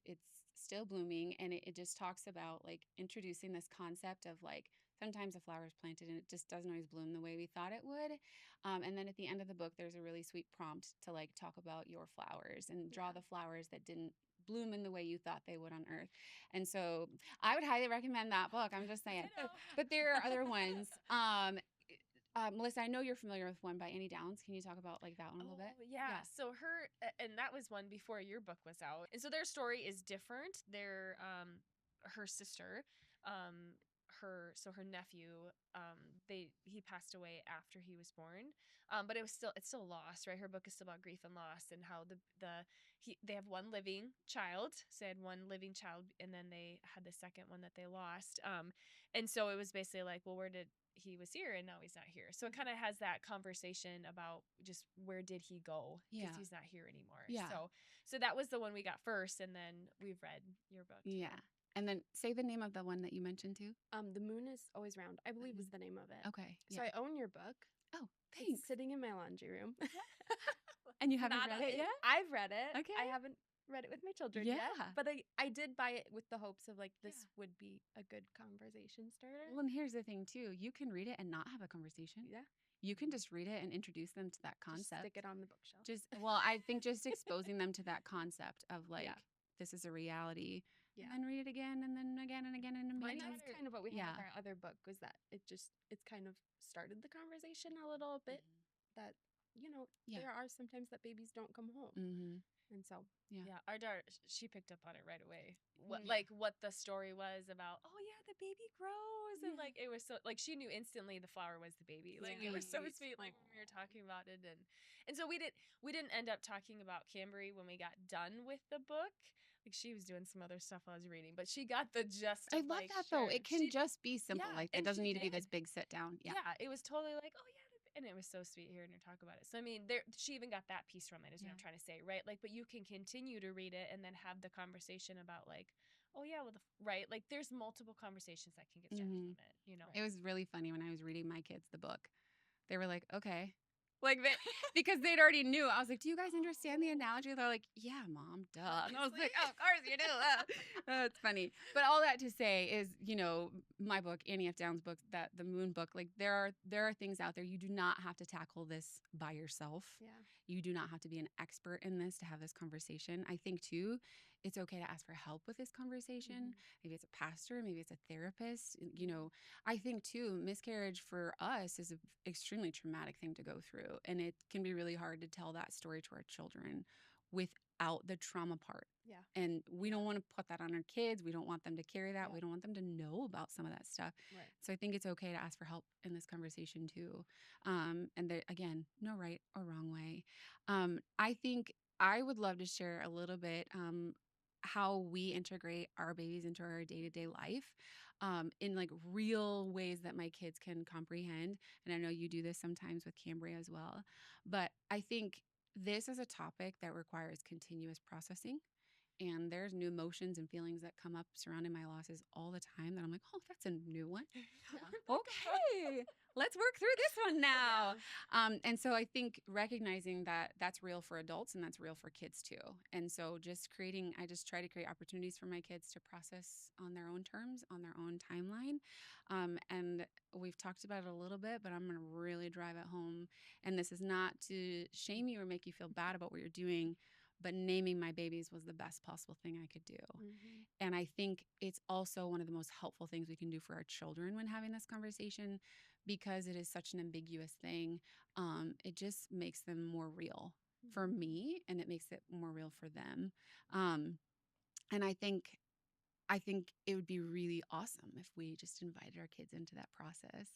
still blooming, and it just talks about like introducing this concept of like sometimes a flower is planted and it just doesn't always bloom the way we thought it would. And then at the end of the book, there's a really sweet prompt to like talk about your flowers and draw the flowers that didn't bloom in the way you thought they would on earth. And so I would highly recommend that book. I'm just saying. But there are other ones. Melissa, I know you're familiar with One by Annie Downs. Can you talk about like that one a little bit? Yeah. So and that was one before your book was out. And so their story is different. Her sister, her nephew, he passed away after he was born. But it's still lost, right? Her book is still about grief and loss and how they have one living child. So they had one living child, and then they had the second one that they lost. And so it was basically like, well, he was here and now he's not here. So it kind of has that conversation about just where did he go, because he's not here anymore. Yeah. So that was the one we got first, and then we've read your book too. Yeah. And then say the name of the one that you mentioned too. The Moon is Always Round, I believe is the name of it. Okay. So I own your book. Oh, thanks. It's sitting in my laundry room. And you haven't read it yet? I've read it. Okay. I haven't read it with my children yet. But I did buy it with the hopes of like this would be a good conversation starter. Well, and here's the thing too. You can read it and not have a conversation. Yeah. You can just read it and introduce them to that concept. Just stick it on the bookshelf. I think just exposing them to that concept of like, this is a reality. Yeah. And then read it again and then again and again and again. And that's kind of what we had with our other book, was that it's kind of started the conversation a little bit, that, there are sometimes that babies don't come home. Mm-hmm. And so, our daughter, she picked up on it right away. What the story was about. Oh yeah, the baby grows, and like it was so like she knew instantly the flower was the baby. Like it was so sweet. Like when we were talking about it, and so we didn't end up talking about Cambry when we got done with the book. Like she was doing some other stuff while I was reading, but she got the gist. I love that though. It can just be simple. Like it doesn't need to be this big sit down. Yeah, it was totally like, oh yeah. And it was so sweet hearing her talk about it. So, I mean, she even got that piece from it, is what I'm trying to say, right? Like, but you can continue to read it and then have the conversation about, like, oh, yeah, well, right? Like, there's multiple conversations that can get started from it, It was really funny when I was reading my kids the book. They were like, okay. Like, because they'd already knew. I was like, do you guys understand the analogy? They're like, yeah, Mom, duh. And I was like, oh, of course you do. That's funny. But all that to say is, my book, Annie F. Downs' book, the Moon book, like there are things out there. You do not have to tackle this by yourself. Yeah. You do not have to be an expert in this to have this conversation. I think, too, it's okay to ask for help with this conversation. Mm-hmm. Maybe it's a pastor, maybe it's a therapist. I think, too, miscarriage for us is an extremely traumatic thing to go through. And it can be really hard to tell that story to our children without the trauma part. Yeah. And we don't want to put that on our kids. We don't want them to carry that. Yeah. We don't want them to know about some of that stuff. Right. So I think it's okay to ask for help in this conversation too. And there, again, no right or wrong way. I think I would love to share a little bit how we integrate our babies into our day-to-day life in like real ways that my kids can comprehend. And I know you do this sometimes with Cambria as well. But I think this is a topic that requires continuous processing. And there's new emotions and feelings that come up surrounding my losses all the time that I'm like, oh, that's a new one. Okay, let's work through this one now. And so I think recognizing that that's real for adults and that's real for kids too. And so I just try to create opportunities for my kids to process on their own terms, on their own timeline. And we've talked about it a little bit, but I'm going to really drive it home. And this is not to shame you or make you feel bad about what you're doing, but naming my babies was the best possible thing I could do. And I think it's also one of the most helpful things we can do for our children when having this conversation, because it is such an ambiguous thing. It just makes them more real for me, and it makes it more real for them. And I think it would be really awesome if we just invited our kids into that process.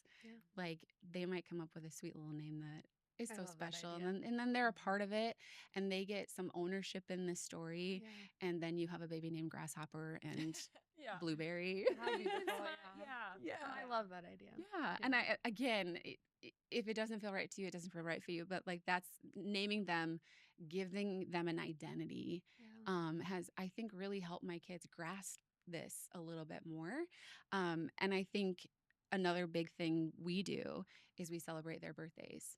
Like, they might come up with a sweet little name that is so special, and then they're a part of it, and they get some ownership in this story. And then you have a baby named Grasshopper and Blueberry. How beautiful. I love that idea. And again, if it doesn't feel right to you, it doesn't feel right for you. But like, that's naming them, giving them an identity, has, I think, really helped my kids grasp this a little bit more. And I think another big thing we do is we celebrate their birthdays.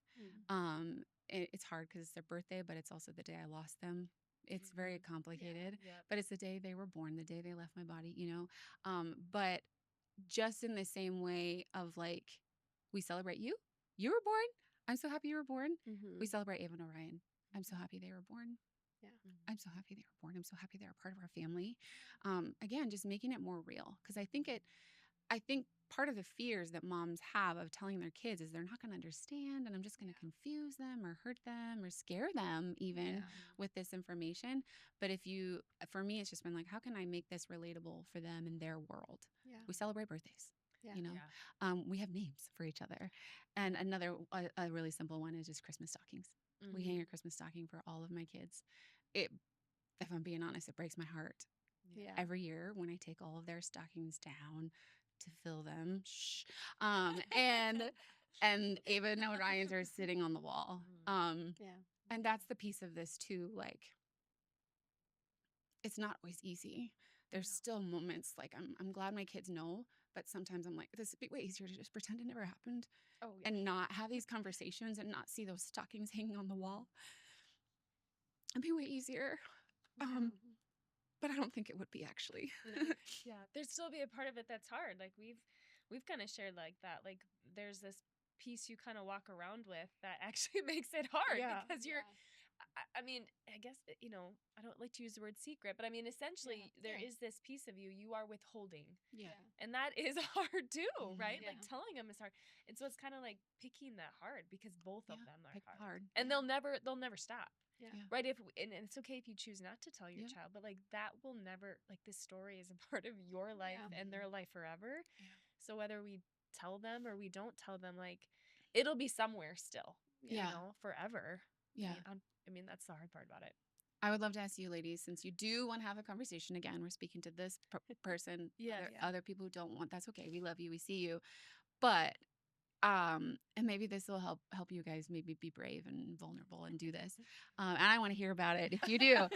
It's hard because it's their birthday, but it's also the day I lost them. It's very complicated, but it's the day they were born, the day they left my body, but just in the same way of like, we celebrate you were born. I'm so happy you were born. We celebrate Ava and Orion. I'm so happy they were born. I'm so happy they were born. I'm so happy they're a part of our family. Again, just making it more real. Because I think part of the fears that moms have of telling their kids is they're not going to understand, and I'm just going to confuse them or hurt them or scare them even with this information. But for me, it's just been like, how can I make this relatable for them in their world? We celebrate birthdays. We have names for each other. And another, a really simple one is just Christmas stockings. We hang a Christmas stocking for all of my kids. If I'm being honest, it breaks my heart every year when I take all of their stockings down to fill them. And Ava and Orion's are sitting on the wall. And that's the piece of this too. Like, it's not always easy. There's still moments like I'm glad my kids know, but sometimes I'm like, this would be way easier to just pretend it never happened and not have these conversations and not see those stockings hanging on the wall. It'd be way easier. But I don't think it would be, actually. There'd still be a part of it that's hard. Like, we've kind of shared like that. Like, there's this piece you kind of walk around with that actually makes it hard because you're, I mean, I guess, I don't like to use the word secret, but I mean, essentially there is this piece of you are withholding. And that is hard too, right? Like, telling them is hard. And so it's kind of like picking that hard because both of them are hard. And they'll never stop. Right. And it's okay if you choose not to tell your child, but like, that will never, like, this story is a part of your life and their life forever. So whether we tell them or we don't tell them, like, it'll be somewhere still, forever. I mean, that's the hard part about it. I would love to ask you ladies, since you do want to have a conversation, again, we're speaking to this person, other people who don't want, that's okay. We love you. We see you. But, and maybe this will help you guys maybe be brave and vulnerable and do this. And I want to hear about it if you do.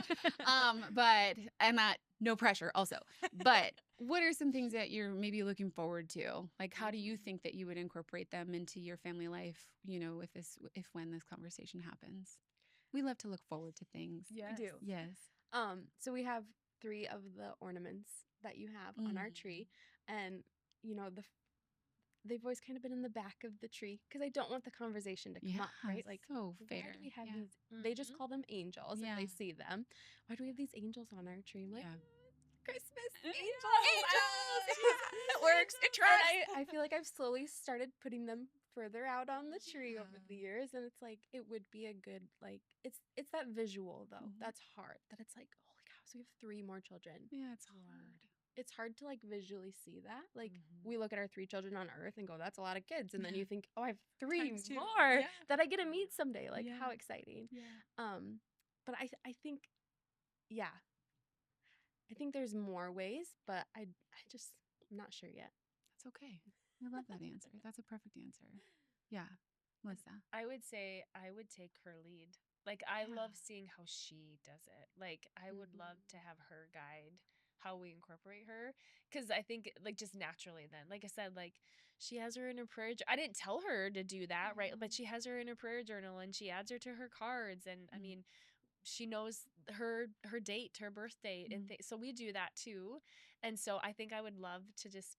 No pressure also. But what are some things that you're maybe looking forward to? Like, how do you think that you would incorporate them into your family life, when this conversation happens? We love to look forward to things. Yes. We do. Yes. So we have 3 of the ornaments that you have on our tree, and they've always kind of been in the back of the tree because I don't want the conversation to come up, right? Like, so fair. Why do we have these? They just call them angels, and they see them. Why do we have these angels on our tree? I'm like, Christmas angels. It works. It tries. I feel like I've slowly started putting them further out on the tree over the years, and it's like, it would be a good, like, it's that visual though that's hard, that it's like, holy cow, so we have 3 more children. It's hard. It's hard to like visually see that. Like, we look at our 3 children on earth and go, that's a lot of kids, and then you think, oh, I have 3 more that I get to meet someday. Like, how exciting. But I think I think there's more ways, but I'm not sure yet. That's okay. I love that answer. That's a perfect answer. Yeah. Melissa? I would say I would take her lead Like, I Yeah. love seeing how she does it. Like, I would love Mhm. to have her guide how we incorporate her, because I think, like, just naturally then, like I said, like, she has her in her prayer I didn't tell her to do that, right? Yeah. But she has her in her prayer journal, and she adds her to her cards, and I Mm. mean, she knows her date, her birth date, and so we do that too. And so I think I would love to just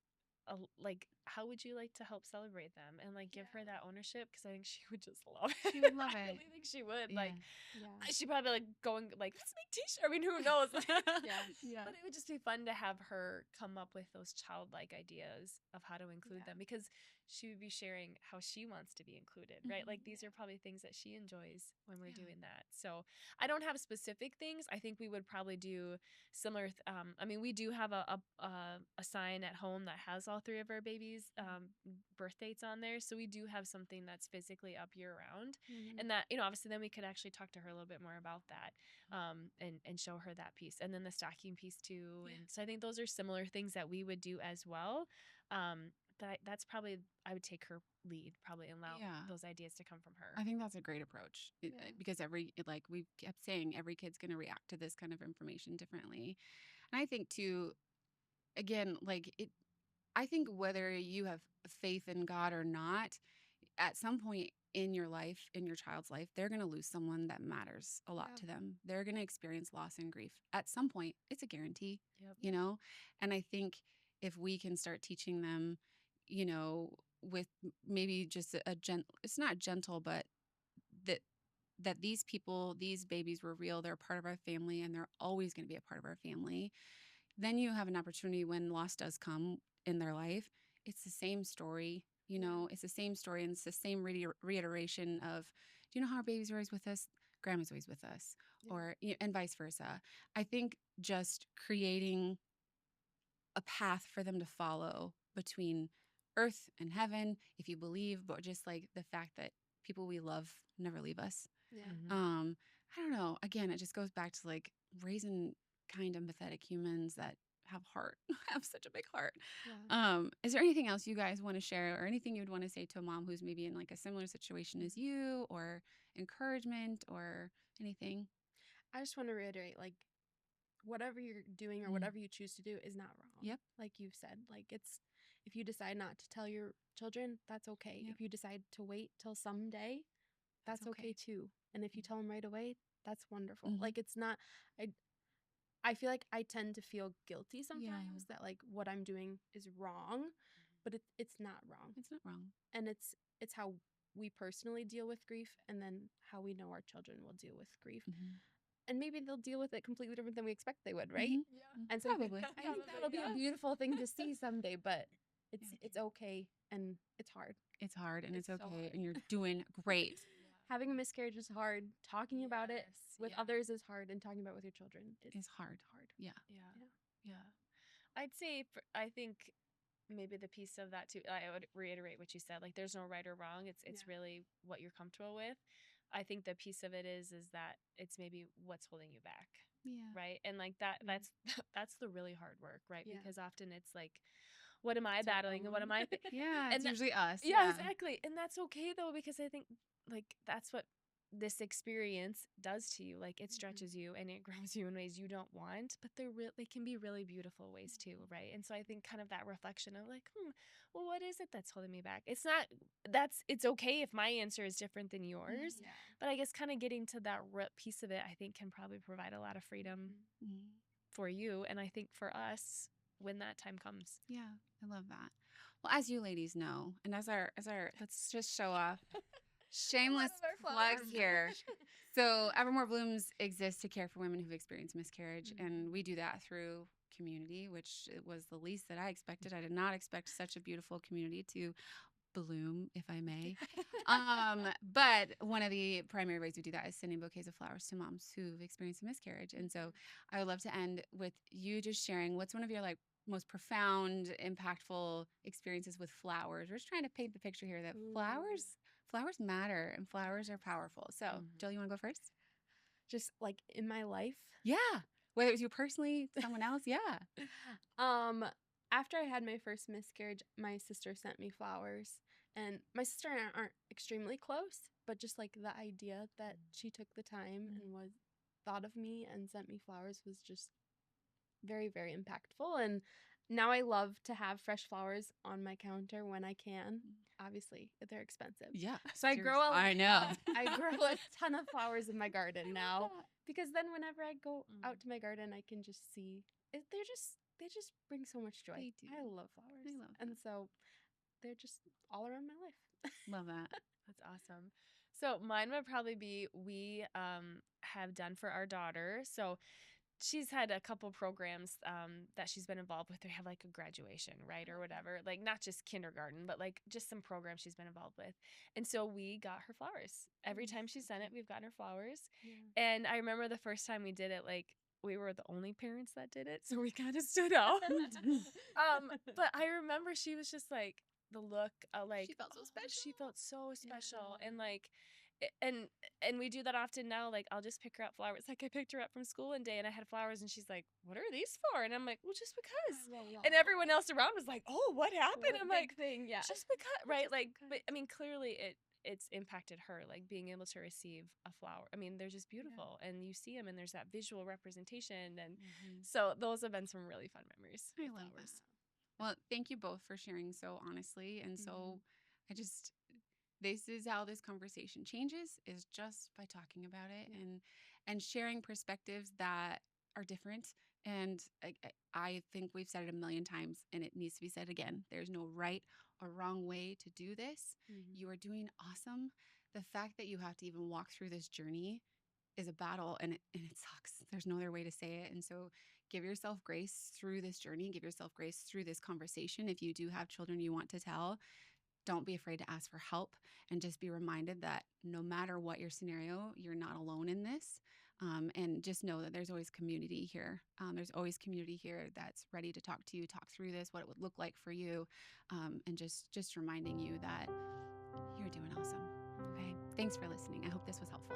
like, how would you like to help celebrate them and like give her Yeah. that ownership, because I think she would just love it. She would love I it. really think she would. Yeah. Like, Yeah. she'd probably like going like, let's make t-shirt. I mean, who knows? Yeah. Yeah. But it would just be fun to have her come up with those childlike ideas of how to include Yeah. them, because she would be sharing how she wants to be included, right? Mhm. Like, these are probably things that she enjoys when we're Yeah. doing that. So I don't have specific things. I think we would probably do similar. I mean, we do have a sign at home that has all three of our babies' birth dates on there. So we do have something that's physically up year round, Mhm. and that, obviously then we could actually talk to her a little bit more about that, and show her that piece, and then the stocking piece too. Yeah. And so I think those are similar things that we would do as well. That's probably, I would take her lead, probably, and allow Yeah. those ideas to come from her. I think that's a great approach Yeah. because like we kept saying, every kid's going to react to this kind of information differently. And I think too, again, I think whether you have faith in God or not, at some point in your life, in your child's life, they're going to lose someone that matters a lot Yeah. to them. They're going to experience loss and grief at some point. It's a guarantee, Yep. you know? And I think if we can start teaching them, with maybe just it's not gentle, but that these people, these babies were real, they're part of our family, and they're always going to be a part of our family, then you have an opportunity when loss does come in their life. It's the same story, it's the same story, and it's the same reiteration of, do you know how our baby's always with us? Grandma's always with us, Yeah. or and vice versa. I think just creating a path for them to follow between earth and heaven, if you believe, but just like the fact that people we love never leave us. Yeah. um, I don't know. Again, it just goes back to like raising kind, empathetic humans that have heart, have such a big heart. Yeah. Is there anything else you guys want to share, or anything you'd want to say to a mom who's maybe in like a similar situation as you, or encouragement or anything? I just want to reiterate, like, whatever you're doing or Mm. whatever you choose to do is not wrong. Yep. Like you've said, like, it's, if you decide not to tell your children, that's okay. Yep. If you decide to wait till someday, that's okay too. And if you tell them right away, that's wonderful. Mhm. Like, it's not, I feel like I tend to feel guilty sometimes Yeah. that like what I'm doing is wrong, but it's not wrong. It's not wrong. And it's how we personally deal with grief, and then how we know our children will deal with grief. Mhm. And maybe they'll deal with it completely different than we expect they would, right? Mhm. Yeah. And so Probably. I think that'll be a beautiful thing to see someday, but it's okay, and it's hard. It's hard, and it's It's so okay, hard. and you're doing great. Having a miscarriage is hard. Talking about it Yes, with yeah. others is hard, and talking about it with your children is It's hard. hard. Yeah. Yeah. Yeah. Yeah. I'd say, I think maybe the piece of that too, I would reiterate what you said. Like, there's no right or wrong. It's Yeah. really what you're comfortable with. I think the piece of it is that it's maybe what's holding you back. Yeah. Right. And like that's that's the really hard work, right? Yeah. Because often it's like, what am I It's our battling, and what am I Yeah, and it's usually us. yeah, exactly. And that's okay though, because I think like that's what this experience does to you. Like, it stretches you and it grows you in ways you don't want, but they can be really beautiful ways too, right? And so I think kind of that reflection of like, well, what is it that's holding me back? It's okay if my answer is different than yours, Yeah. but I guess kind of getting to that root piece of it, I think, can probably provide a lot of freedom Mhm. for you, and I think for us when that time comes. Yeah, I love that. Well, as you ladies know, and as our let's just show off. Shameless plug here. So Evermore Blooms exists to care for women who've experienced miscarriage, and we do that through community, which it was the least that I expected. I did not expect such a beautiful community to bloom, if I may. But one of the primary ways we do that is sending bouquets of flowers to moms who've experienced a miscarriage. And so I would love to end with you just sharing what's one of your like most profound, impactful experiences with flowers. We're just trying to paint the picture here that flowers matter and flowers are powerful. So, Jill, you want to go first? Just like in my life. Yeah. Whether it was you personally, someone else, yeah. After I had my first miscarriage, my sister sent me flowers, And my sister and I aren't extremely close, but just like the idea that she took the time and was thought of me and sent me flowers was just very, very impactful. And now I love to have fresh flowers on my counter when I can. Obviously, they're expensive. Yeah. So I grow I know. I grow a ton of flowers in my garden now because then whenever I go out to my garden, I can just see it, they just bring so much joy. They do. I love flowers. I love And that. so they're just all around my life. Love that. That's awesome. So mine would probably be we have done for our daughter. So she's had a couple programs that she's been involved with. They have like a graduation, right, or whatever. Like not just kindergarten, but like just some programs she's been involved with. And so we got her flowers. Every time she's done it, we've gotten her flowers. Yeah. And I remember the first time we did it, like we were the only parents that did it, so we kind of stood out. But I remember she was just like the look, like She felt so special. She felt so special, Yeah. and like, and we do that often now. Like I'll just pick her up flowers. Like I picked her up from school one day, and I had flowers, and she's like, "What are these for?" And I'm like, "Well, just because." And everyone else around was like, "Oh, what happened?" I'm like, thing, yeah. "Just because, right?" Just Like, because. but I mean, clearly it's impacted her, like being able to receive a flower. I mean, they're just beautiful, and you see them, and there's that visual representation, and so those have been some really fun memories. I with love flowers. that. Well, thank you both for sharing so honestly. And so this is how this conversation changes, is just by talking about it and sharing perspectives that are different. And I think we've said it a million times and it needs to be said again. There's no right or wrong way to do this. You are doing awesome. The fact that you have to even walk through this journey is a battle and it sucks. There's no other way to say it. And so give yourself grace through this journey. Give yourself grace through this conversation. If you do have children you want to tell, don't be afraid to ask for help and just be reminded that no matter what your scenario, you're not alone in this. And just know that there's always community here. There's always community here that's ready to talk to you, talk through this, what it would look like for you, and just reminding you that you're doing awesome. Okay. Thanks for listening. I hope this was helpful.